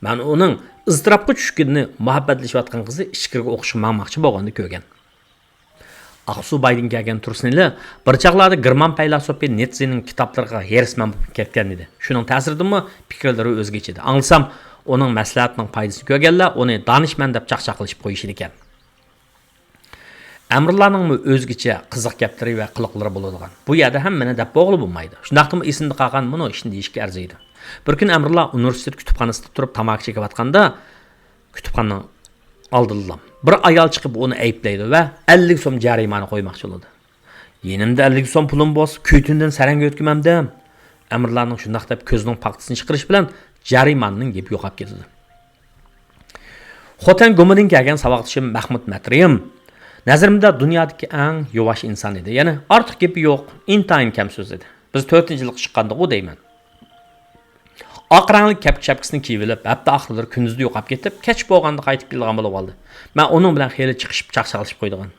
Men uning iztirobga tushganini muhabbatlashayotgan qizi ichkiriga o'qishga mangmoqchi bo'lganda ko'rgan. Aqsubaydan kelgan Tursunli bir chaqlarda German filosofi Nietzschening kitoblariga herisman bo'lib ketgan edi. Shuning ta'siridami fikrlari o'zgacha edi. Anglasam, uning maslahatining foydasini ko'rganlar uni donishmand deb chaqchaqlashib qo'yishar ekan. Amrlarning o'zgacha qiziq gaplari va qiliqlari bo'ladigan. Bu yerda hammani deb bo'g'ilib bo'lmaydi. Shundaqmi esimda qolgan buni ishni deyishga arziydi. Bir kun Amrlar universitet kutubxonasida turib tamoq chekayotganda kutubxonaning oldidan bir ayol chiqib uni ayblaydi va 50 so'm jarimani qo'ymoqchi bo'ldi. Yenimde 50 so'm pulim bo'lsa, kuytundan saranga o'tkimamdim. Amirlarning shundaq deb ko'zining paxtasini chiqarish bilan jarimaning yeb yo'qab ketdi. Xotan Go'midin kelgan saboqchim Mahmud Matriyim nazarimda dunyodagi eng yuvosh inson edi. Ya'ni ortiq gapi yo'q, intayin kam so'z edi. Biz 4-yillik chiqqanda u deyman. Oq rangli kapchapkasini kiyib olib, hatto oxirlari kunduzda yo'qab ketib, kech bo'lganda qaytib kelgan bo'lib oldi. Men uning bilan xeyli chiqishib, chaqchaqlashib qo'ydigan.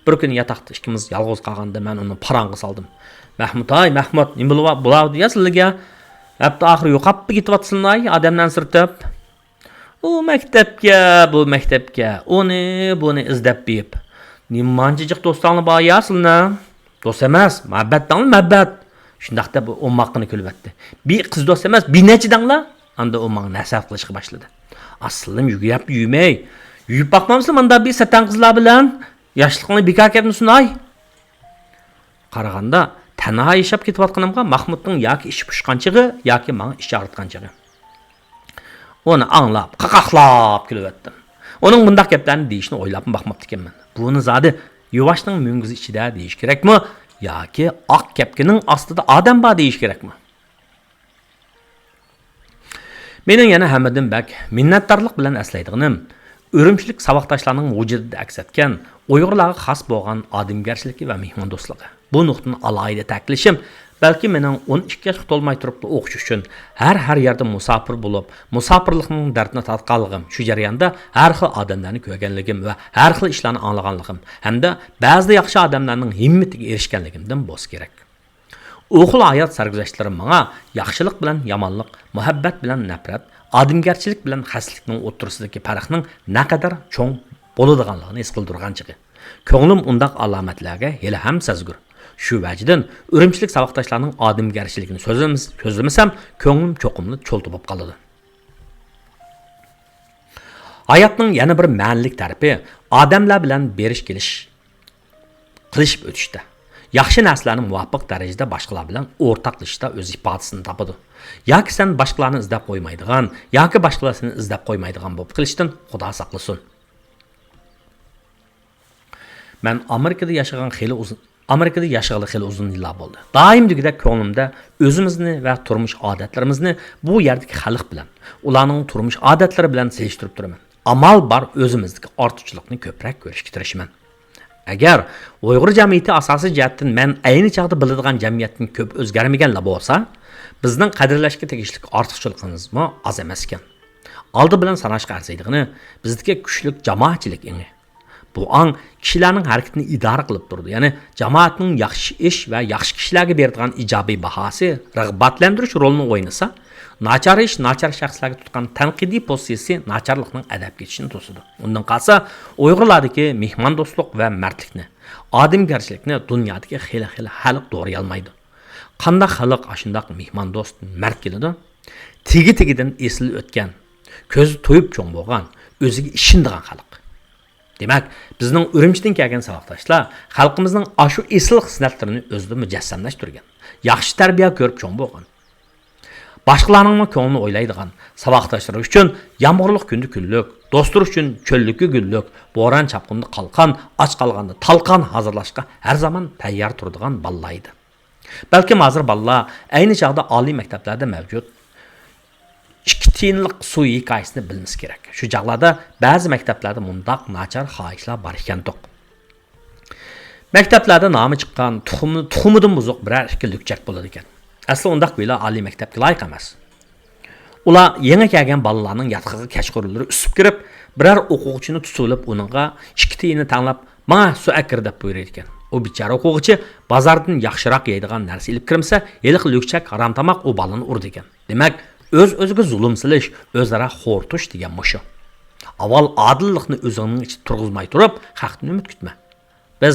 Bir kun yataqda ikkimiz yolg'iz qolganda men uni parang'i saldim. Mahmud, Mahmud, nima bo'ladi sizlarga? Hatto oxiri yo'qab ketyapsizlar, odamdan sirtib. U maktabga, buni izlab berib. Nimanchiq do'stlarni bor yasizlar? Do'st emas, muhabbat. Shundaq deb o'mmoqni kulbatdi. Bir qiz do'st emas, bir nechidanglar? Anda u menga nasab qilishga boshladi. Aslim yugurib-yumay. Yuyib boqmamsizlar menda bir satan qizlar bilan yoshlikni bekor ketmisin ay. Qaraganda tanha yashab ketayotganimga Mahmudning yoki ishi pushqanchig'i yoki menga ish og'ritganchig'i. Onu anlab, qaqaqlab kulbatdim. Uning bundaq gaplarni deyishni o'ylab boqmabdi ekanman. Buni zodi yuvoshning mungizi ichida deyish kerakmi? Yoki oq kapkining ostida odam bor deyish kerakmi? Mening yana Hamidin bak minnatdorlik bilan eslaydiganim Urumchilik saboqdoshlarning vujudida aks etgan Uyg'urlarga xos bo'lgan odamgarchiligi va mehmondo'stligi. Bu nuqtani alohida ta'kidlashim balki mening 12 yoshga to'lmay turib o'qish uchun har yerda musofir bo'lib, musofirlikning dardini tatqanligim, shu jarayonda har xil odamlarni ko'rganligim va har xil ishlarni anglaganligim hamda ba'zi yaxshi odamlarning himmatiga erishganligimdan bo's kerak. O'xil hayot sarguzashtlarim menga yaxshilik bilan yomonlik, muhabbat bilan nafrat, odamgarchilik bilan xaslikning o'tirisidagi farqning naqadar cho'ng bo'ladiganligini his qildirganchigi. Ko'nglim undaq alomatlarga hali ham sezgur. Shu vajdan Urumchilik saboqdoshlarning odamgarchiligini so'zlamasam, ko'nglim cho'qimli cho'ltib bo'lib qoladi. Hayotning yana bir ma'nilik tarafi odamlar bilan berish kelish qilishib o'tishda. Yaxshi narsalarni muvofiq darajada boshqalar bilan o'rtoqlashishda o'z ifodasini topadi. Yoki sen boshqalarni izlab qo'ymaydigan, yoki boshqalarni izlab qo'ymaydigan bo'lib qilishdan Xudo saqlasin. Men Amerikada yashagan xeyli uzun yillar bo'ldi. Doimligida ko'nglimda o'zimizni va turmush odatlarimizni bu yerdagi xalq bilan, ularning turmush odatlari bilan selishtirib turaman. Amal bor o'zimizdagi ortiqchilikni ko'proq ko'rishga tirashaman. Agar Uyg'ur jamiyati asosiy jihatdan men ayni chaqda biladigan jamiyatning ko'p o'zgarmaganlar bo'lsa, bizning qadrlashga tegishli ortiqchiligimizmi oz emas ekan. Oldi bilan sanashga arziydigini bizdagi kuchli jamoatchilik eng. Bu an kishilarning harakatini idora qilib turdi. Ya'ni jamoatning yaxshi ish va yaxshi kishilarga beradigan ijobiy bahosi rag'batlantirish rolini o'ynasa, nachar ish, nachar shaxslarga tutgan tanqidiy pozitsiyasi nacharlikning adab ketishini to'sidi. Undan qolsa, Uyg'urlardagi mehmondo'stlik va mardlikni, odamgarchilikni dunyodagi xil xalq to'g'ri olmaydi. Qanday xalq ashundaq mehmondo'st, mard keladi? Tigi-tigidan esil o'tgan, ko'zi to'yib cho'ng bo'lgan, o'ziga ishindigan xalq. Demak, bizning Urumchidan kelgan saboqdoshlar xalqimizning ashu esil xislatlarini o'zida mujassamlashtirgan. Yaxshi tarbiya ko'rib cho'ng bo'lgan. Boshqalarning ko'nglini o'ylaydigan saboqdoshlar uchun yomg'irlik kunda kunlik, do'stlar uchun cho'llikka gullik, bo'ron chapqinda qalqan, och qolganda talqon hozirlashga har zaman tayyor turadigan bolalar edi. Balkim hozir bolalar ayni chaqda oliy maktablarda mavjud 2 tiyinlik suv hikoyasini bilimiz kerak. Shu chaqlarda ba'zi maktablarda mundaq nachar xohishlar bor ekan to'q. Maktablarda nomi chiqqan tuxumidan buzuq biror ikki lukchak bo'ladi ekan. Asli undaq bo'ylar oliy maktabga loyiq emas. Ular yangi kelgan bolalarning yatqig'i kashqurlari usib kirib, biror o'quvchini tutib uningga 2 tiyinni tanlab, "Menga suv akir" deb buyurar ekan. O bichara o'quvchi bozordan yaxshiroq yeydigan narsa ilib kirmasa, yeliq lukchak harom tamoq u bolani urdi ekan. Demak, o'z-o'ziga zulm silish, o'zaro xo'rtush degan mushu. Avval odillikni o'zingning ichida turg'izmay turib, haqni umid kutma. Biz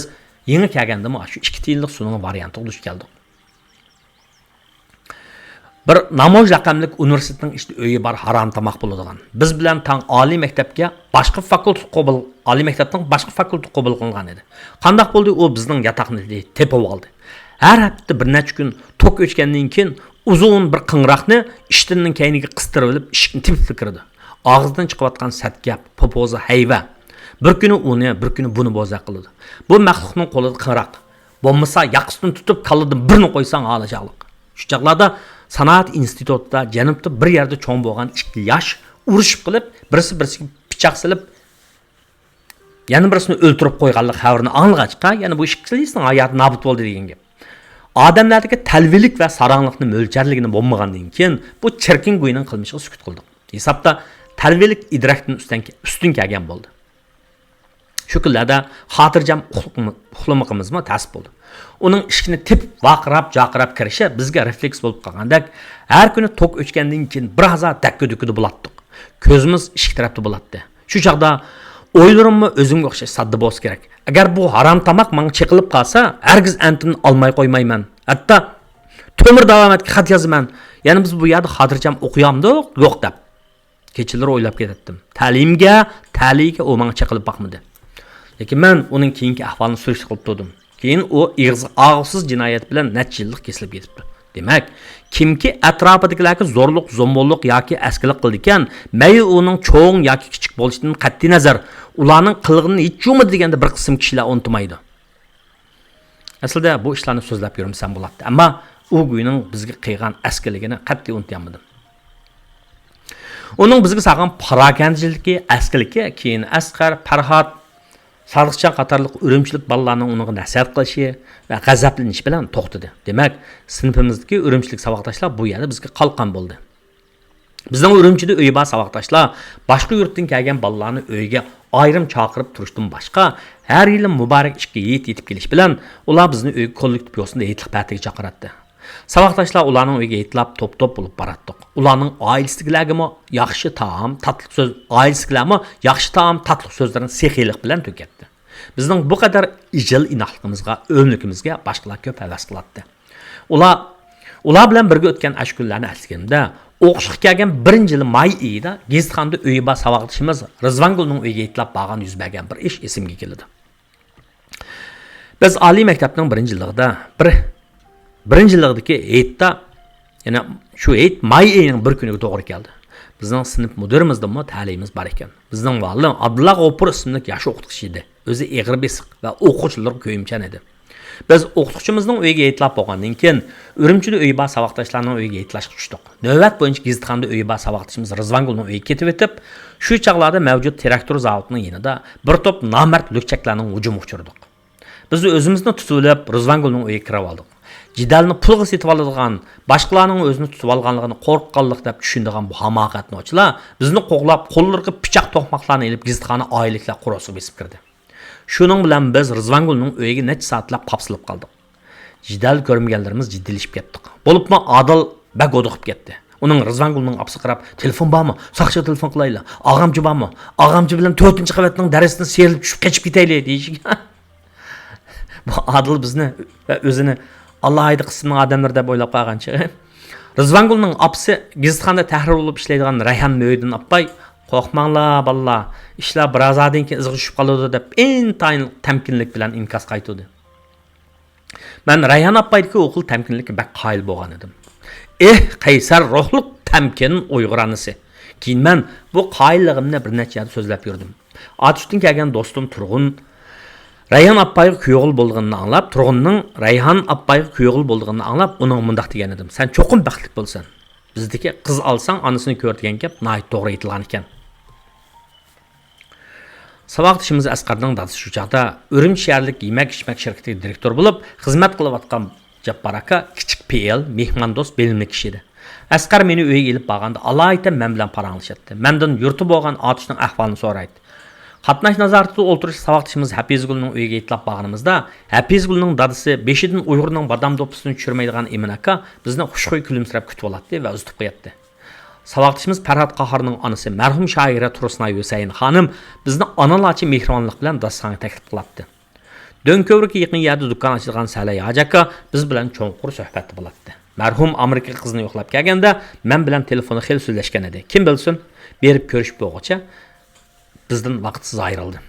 yangi kelgandami shu 2 tiyinlik suvning varianti ulush keldik. Bir Namoj raqamli universitetning ichida uyi bor harom tamoq bo'ladigan. Biz bilan tang oliy maktabga boshqa fakultet qabul, oliy maktabning boshqa fakultet qabul qilingan edi. Qanday bo'ldi u bizning yataqni tepib oldi. Har hafta bir necha kun tok o'chgandan keyin uzun bir qing'roqni ishtinning kayniga qistirib olib, ishni tepib kirdi. Og'zidan chiqayotgan satgap, popoza hayva. Bir kuni uni, bir kuni buni bo'za qildi. Bu maxluqning qo'lida qing'roq. Bo'lmasa yaqısını tutib kalladın birini qo'ysang alacaqlıq. Şu çağlarda sanat institutida janubda bir yerda cho'ng bo'lgan 2 yosh urushib qilib, birisi-birisiga pichoq silib, yana birisini o'ltirib qo'yganlik xabarini anglag'achqa, yana bu ikkilisinin hayoti nobud bo'ldi degan gap. Odamlardagi talvilik va sarangliqni mo'ljalligini bo'lmagandan keyin bu chirkin go'yning qilmishiga sukut qildik. Hisobda talvilik idrokdan ustun kelgan bo'ldi. Shu kunlarda xotirjam uxlamaqimizmi ta'sir bo'ldi. Uning ishini tip vaqirab kirishi bizga refleks bo'lib qolgandek, har kuni tok o'chgandan keyin bir hazar dakka-dukida bo'latdik. Ko'zimiz ishik tarafda bo'latdi. Shu chaqda o'ylarimni o'zimga o'xshash sadda bo'lsa kerak. Agar bu harom tamoq menga chiqilib qolsa, hargiz antimni olmay qo'ymayman. Hatto to'mir davomatga xat yozaman. Yana biz bu yerda xotirjam o'qiyamdik, yo'q deb. Kechalar o'ylab ketdim. Ta'limga u menga chiqilib boqmadi. Lekin men uning keyingi ahvolini surishtirib qilib turdim. Keyin u og'siz jinoyat bilan necha yillik kesilib ketibdi. Demak, kimki atrofidagilarga zo'rlik, zo'mbollik yoki askilik qildi ekan, may uning cho'ng yoki kichik bo'lishidan qat'iy nazar, ularning qilg'ini hech yo'qmi deganda bir qism kishilar unutmaydi. Aslida bu ishlarni so'zlab yurmsam bo'ladi, ammo u guyning bizga qilgan askiligini qat'iy unutmayman. Uning bizga saqan parakanchiligi, askiligi, keyin Asqar, Farhod, Sadiqjon qatorliq Urumchilik bolalarning uning nasihat qilishi va g'azablanish bilan to'xtadi. Demak, sinfimizdagi Urumchilik saboqdoshlar bu yerda bizga qalqon bo'ldi. Bizning Urumchida uy bor saboqdoshlar boshqa yurtdan kelgan bolalarni uyga ayrim chaqirib turishdan boshqa har yili muborak ishga yetib kelish bilan ular bizni uy kollektiv yosida yetliq patiga chaqiradi. Saboqdoshlar ularning uyga yetlab top-top bo'lib baratdik. Ularning oilasidagilarga yaxshi taom, tatliq so'z, oilasidagilarga yaxshi taom, tatliq so'zlarni sexiylik bilan to'katdi. Bizning bu qadar ijil inoqligimizga, o'mlikimizga boshqalar ko'p havas qiladi. Ular bilan birga o'tgan ash kunlarni asligimda o'qishga kelgan 1-yil may oyida Gezitxonda uyi bor saboqdoshimiz Rizvangulning uyiga yetlab borgan yuz bergan bir ish esimga keldi. Biz oliy maktabning 1-yilligida birinchiligidagi hayitda, yana shu hayit may oyining bir kuniga to'g'ri keldi. Bizning sinf mudirimizda ta'limimiz bor ekan. Bizning muallim Abdulla G'ofur ismli yosh o'qituvchi edi. O'zi egri besiq va o'quvchilar ko'yimchan edi. Biz o'qituvchimizning uyiga yetlab bo'lgandan keyin Urumchida uyi bor saboqdoshlarning uyiga yetlashga tushdik. Navbat bo'yicha Gezitxonda uyi bor saboqdoshimiz Rizvangulning uyiga ketib o'tib, shu chaqlarda mavjud traktor zavodining yanida bir to'p nomard lo'kchaklarning hujum uchirdik. Biz o'zimizni tutib olib Rizvangulning uyiga kirib oldik. Jidalni pulga setib oladigan, boshqalarning o'zini tutib olganligini qo'rqqanlik deb tushundigan bu hamoqatnochilar bizni qo'g'lab, qo'llariga pichoq to'qmoqlarni olib Gezitxona oyliklar qurosiga besib kirdi. Shuning bilan biz Rizvangulning uyiga necha soatlab qapsilib qoldik. Jidal ko'rmaganlarimiz jiddilashib ketdik. Bo'libmi Adil bak o'diqib ketdi. Uning Rizvangulning apsi qarab, "Telefon bormi? Saqchi telefon qilayli. Og'amchi bormi? Og'amchi bilan 4-qavatning darasidan serilib tushib ketib ketayli" deyishga. Bu Adil bizni va o'zini Allah aydı qismning odamlar deb o'ylab qolgancha. Rizvangulning apsi Gezitxonda tahrir bo'lib ishlaydigan Rayhan Mo'ydin appay, "Qo'rqmanglar balla, ishlar birozdan keyin izg'i tushib qoladi" deb intayin tamkinlik bilan inkos qaytdi. Men Rayhan appaydagi o'qil tamkinlikka bak qoyil bo'lgan edim. Qaysar ruhliq tamkin Uyg'uranisi. Keyin men bu qoyilligimni bir necha yil so'zlab yurdim. Atishdan kelgan do'stim Turg'un Rayhan appayga kuyog'il bo'lganini anglab, Turg'unning Rayhan appayga kuyog'il bo'lganini anglab, uning mundaq degan edim. Sen cho'qim baxtli bo'lsan. Bizdagi qiz alsang, onasini ko'rdigan gap nihoyat to'g'ri aytilgan ekan. Saboqdoshimiz Asqarning dadasi shu chaqda Urumchi shaharlik yemak-ichmak shirkatiga direktor bo'lib, xizmat qilayotgan Jabbor aka kichik PL mehmondo'st bilimli kishi edi. Asqar meni uyga kelib borganda alayta men bilan paranglashdi. Mendan yurti bo'lgan otishning ahvolini so'raydi. Qatnash nazoratida o'tirish saboqdoshimiz Hafizgulning uyiga yetlab borganimizda, Hafizgulning dadasi beshidan Uyg'urning badam do'ppisini tushirmaydigan Emin aka bizni xushxuy kulimsirab kutib oladi va uzitib qo'yadi. Saboqdoshimiz Farhod Qahorning onasi marhum shoira Tursunay Husayn xonim bizni onalarcha mehribonlik bilan dasturxonga taklif qiladi. Do'nkovrga yaqin yerda do'kon ochilgan Salay Hajaka biz bilan cho'nqur suhbat bo'ladi. Marhum Amerika qizini yo'qlab kelganda men bilan telefonda xil so'zlashgan edi. Kim bilsin, berib ko'rishib bo'lguncha bizdan vaqtsiz ayrildi.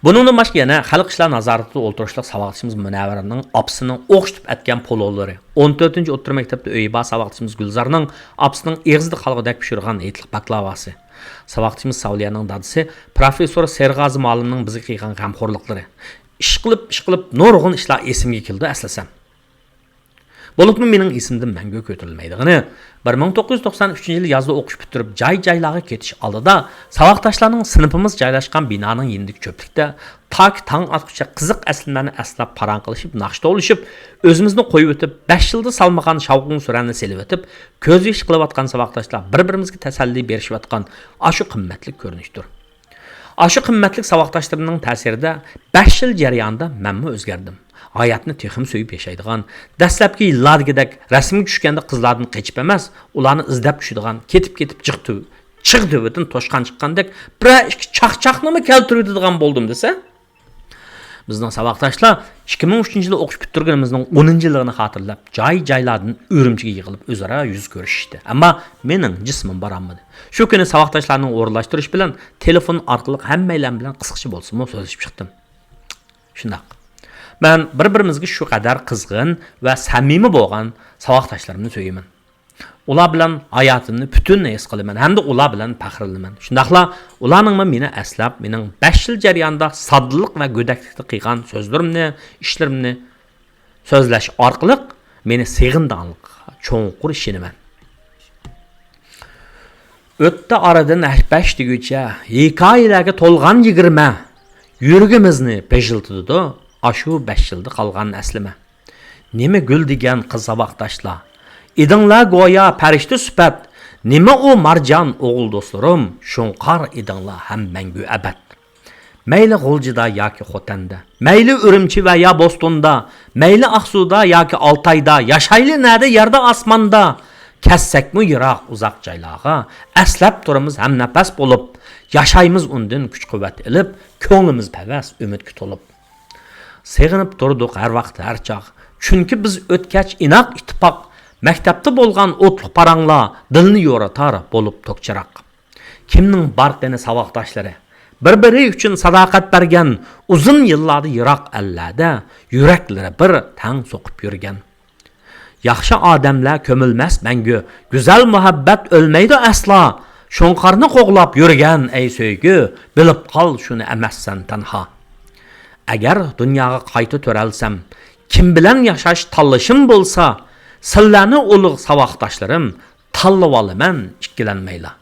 Buningdan boshqa yana xalq ishlar nazoratida o'ltirishliq saboqdoshimiz Munavvaraning opsining o'qishib atgan polovlari, 14-o'rta maktabda uyi bor saboqdoshimiz Gulzarning opsining eg'izda qalg'idak pishirgan etliq baklavasi, saboqdoshimiz Savliyaning dadasi professor Serg'azi muallimning bizga qilgan g'amxo'rliklari, ish qilib nurg'un ishlar esimga keldi aslasam. Bo'libmi mening esimdan mangu ko'tarilmaydigini 1993-yil yozda o'qish bitirib joy-joylarga ketish oldida saboqdoshlarning sinfimiz joylashgan binoning yendiki ko'plikda tak tong atguncha qiziq aslilarni aslab parang qilishib, naqshda olishib, o'zimizni qo'yib o'tib, 5 yilda salmagan shavqin suranni selib o'tib, ko'z yosh qilayotgan saboqdoshlar bir-birimizga tasalli berishayotgan ashu qimmatli ko'rinishdir. Ashu qimmatli saboqdoshlarimning ta'sirida 5 yil jarayonida menmi o'zgardim. Hayatni texim so'yib yashaydigan, dastlabki yillardagidek rasmga tushganda qizlardan qechib emas, ularni izlab tushadigan, ketib chiqdidan toshqan chiqqandek bir ikki chaqchaqnimi keltiradigan bo'ldim desa. Bizning saboqdoshlar 2003-yilda o'qish bitirganimizning 10-yilligini xotirlab, joy-joylardan Urumchiga yig'ilib o'zaro yuz ko'rishdi. Ammo mening jismim borolmadi. Shu kuni saboqdoshlarning o'rinlashtirish bilan telefon orqali hammaylar bilan qisqacha bo'lsa-mu so'zlashib chiqdim. Shundaq. Ben bir-birimizga shu qadar qizg'in va samimiy bo'lgan saboqdoshlarimni so'yayman. Ular bilan hayotimni butunlay his qilaman hamda ular bilan faxrlanaman. Shundaqla ularning meni aslab, mening 5 yil jarayonida soddalik va go'daklikda qilgan so'zlarimni, ishlarimni so'zlash orqali meni seg'indanlik cho'nqur ishinaman. O'tda aradan 5 deguncha hikoyalarga to'lgan 20 yurgimizni pejiltidi. Aşu 5 yılda qalğan əslime. Nime gül degan qiz saboqdoshlar. Idinglar go'yo farishta sifat. Nima o marjon o'g'il do'stlarim, shunqar idinglar ham mangu abad. Mayli G'uljida yoki Xotanda, mayli Urumchi va ya Bostonda, mayli Aqsuda yoki Altayda, yashayli nada yerda osmonda, kassakmi yiroq uzoq joylarga aslab turamiz ham nafas bo'lib, yashaymiz undan kuch-quvvat ilib, ko'nglimiz pavas umidga to'lib. Seg'inib turdik har vaqt har chaq. Chunki biz o'tkach inoq ittifoq, maktabda bo'lgan o'tliq paranglar dilni yo'ratar bo'lib to'kchiroq. Kimning barqini saboqdoshlari, bir-biri uchun sadoqat bergan, uzun yillarda yiroq allada yuraklari bir tang so'qib yurgan. Yaxshi odamlar ko'milmas mangu, go'zal muhabbat o'lmaydi aslo. Shunqarni qo'g'lab yurgan ey so'ygu, bilib qol shuni emassan tanha. Agar dunyoga qayta to'ralsam, kim bilan yashash tanlashim bo'lsa, sizlarni ulug' saboqdoshlarim tanlab olaman, ikkilanmaylar.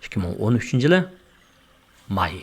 2013-yili may